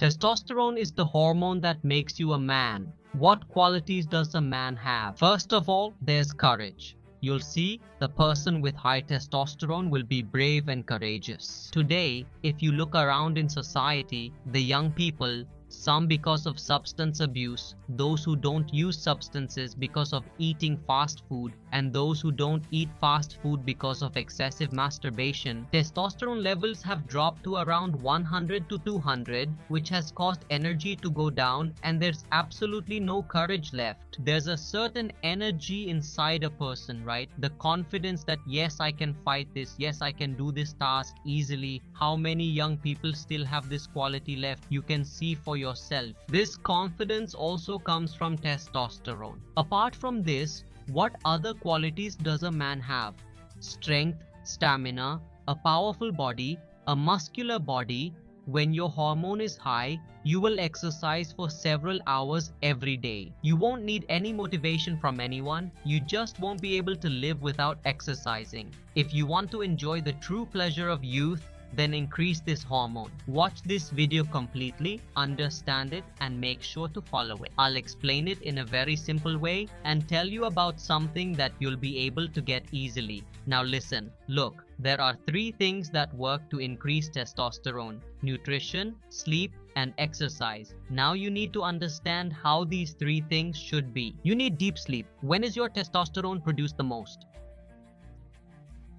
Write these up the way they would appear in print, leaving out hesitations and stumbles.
Testosterone is the hormone that makes you a man. What qualities does a man have? First of all, there's courage. You'll see the person with high testosterone will be brave and courageous. Today, if you look around in society, the young people, some because of substance abuse, those who don't use substances because of eating fast food, and those who don't eat fast food because of excessive masturbation, testosterone levels have dropped to around 100 to 200, which has caused energy to go down, and there's absolutely no courage left. There's a certain energy inside a person, right? The confidence that yes, I can fight this, yes, I can do this task easily. How many young people still have this quality left? You can see for yourself. This confidence also comes from testosterone. Apart from this, what other qualities does a man have? Strength, stamina, a powerful body, a muscular body. When your hormone is high, you will exercise for several hours every day. You won't need any motivation from anyone. You just won't be able to live without exercising. If you want to enjoy the true pleasure of youth, then increase this hormone. Watch this video completely, understand it, and make sure to follow it. I'll explain it in a very simple way and tell you about something that you'll be able to get easily. Now listen, look, there are 3 things that work to increase testosterone: nutrition, sleep, and exercise. Now you need to understand how these 3 things should be. You need deep sleep. When is your testosterone produced the most?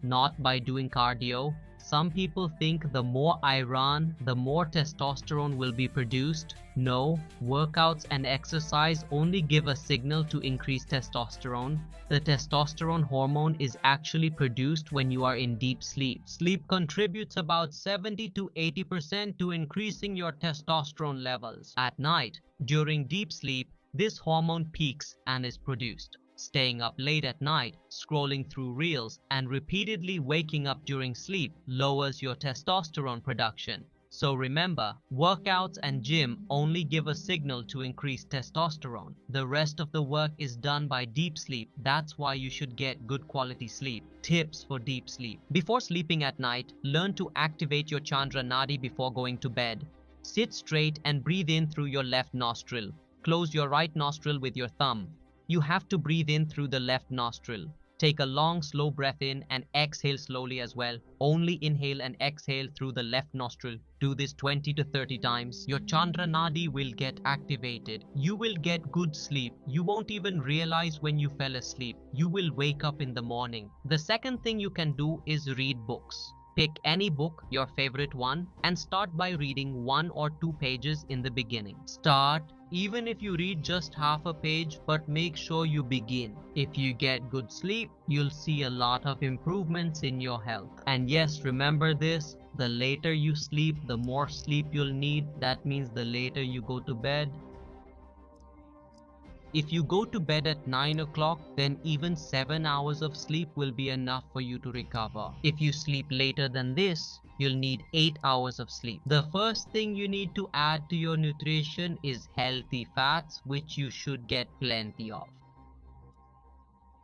Not by doing cardio. Some people think the more I run, the more testosterone will be produced. No, workouts and exercise only give a signal to increase testosterone. The testosterone hormone is actually produced when you are in deep sleep. Sleep contributes about 70 to 80% to increasing your testosterone levels. At night, during deep sleep, this hormone peaks and is produced. Staying up late at night, scrolling through reels, and repeatedly waking up during sleep lowers your testosterone production. So remember, workouts and gym only give a signal to increase testosterone. The rest of the work is done by deep sleep. That's why you should get good quality sleep. Tips for deep sleep. Before sleeping at night, learn to activate your Chandra Nadi before going to bed. Sit straight and breathe in through your left nostril. Close your right nostril with your thumb. You have to breathe in through the left nostril. Take a long, slow breath in and exhale slowly as well. Only inhale and exhale through the left nostril. Do this 20 to 30 times. Your Chandra Nadi will get activated. You will get good sleep. You won't even realize when you fell asleep. You will wake up in the morning. The second thing you can do is read books. Pick any book, your favorite one, and start by reading 1 or 2 pages in the beginning. Start. Even if you read just half a page, but make sure you begin. If you get good sleep, you'll see a lot of improvements in your health. And yes, remember this, the later you sleep, the more sleep you'll need. That means the later you go to bed. If you go to bed at 9 o'clock, then even 7 hours of sleep will be enough for you to recover. If you sleep later than this, you'll need 8 hours of sleep. The first thing you need to add to your nutrition is healthy fats, which you should get plenty of.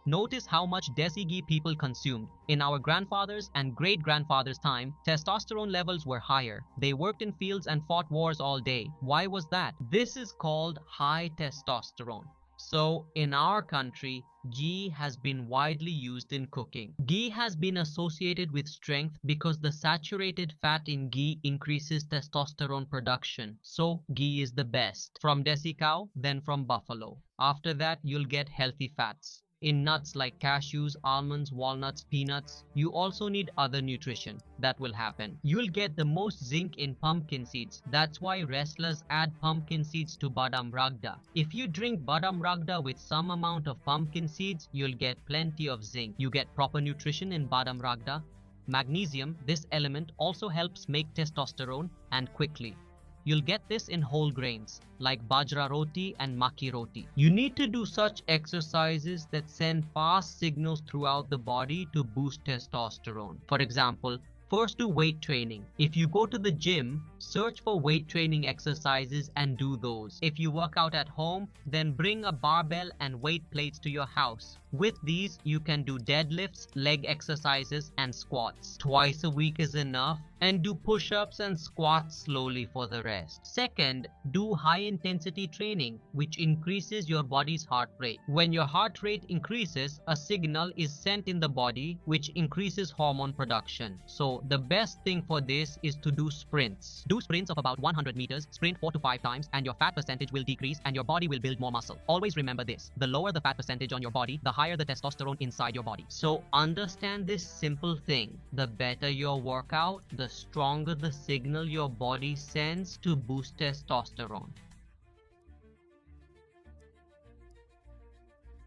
Notice how much desi ghee people consumed. In our grandfathers' and great-grandfathers' time, testosterone levels were higher. They worked in fields and fought wars all day. Why was that? This is called high testosterone. So, in our country, ghee has been widely used in cooking. Ghee has been associated with strength because the saturated fat in ghee increases testosterone production. So, ghee is the best. From desi cow, then from buffalo. After that, you'll get healthy fats. In nuts like cashews, almonds, walnuts, peanuts, you also need other nutrition. That will happen. You'll get the most zinc in pumpkin seeds. That's why wrestlers add pumpkin seeds to badam ragda. If you drink badam ragda with some amount of pumpkin seeds, you'll get plenty of zinc. You get proper nutrition in badam ragda. Magnesium, this element, also helps make testosterone, and quickly. You'll get this in whole grains like bajra roti and maki roti. You need to do such exercises that send fast signals throughout the body to boost testosterone. For example, first do weight training. If you go to the gym, Search for weight training exercises and do those. If you work out at home, then bring a barbell and weight plates to your house. With these, you can do deadlifts, leg exercises, and squats. Twice a week is enough, and do push-ups and squats slowly for the rest. Second, do high-intensity training, which increases your body's heart rate. When your heart rate increases, a signal is sent in the body, which increases hormone production. So the best thing for this is to do sprints. Do sprints of about 100 meters, sprint 4 to 5 times, and your fat percentage will decrease and your body will build more muscle. Always remember this: the lower the fat percentage on your body, the higher the testosterone inside your body. So understand this simple thing: the better your workout, the stronger the signal your body sends to boost testosterone.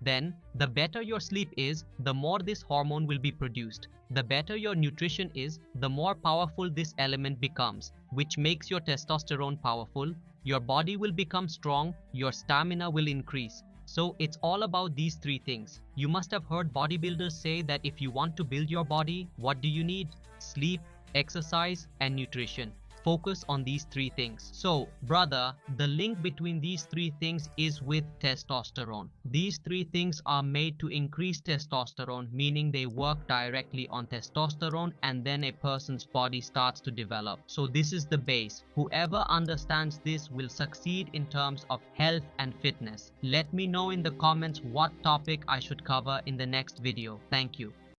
Then, the better your sleep is, the more this hormone will be produced. The better your nutrition is, the more powerful this element becomes, which makes your testosterone powerful. Your body will become strong, your stamina will increase. So it's all about these three things. You must have heard bodybuilders say that if you want to build your body, what do you need? Sleep, exercise, and nutrition. Focus on these three things. So, brother, the link between these three things is with testosterone. These three things are made to increase testosterone, meaning they work directly on testosterone, and then a person's body starts to develop. So this is the base. Whoever understands this will succeed in terms of health and fitness. Let me know in the comments what topic I should cover in the next video. Thank you.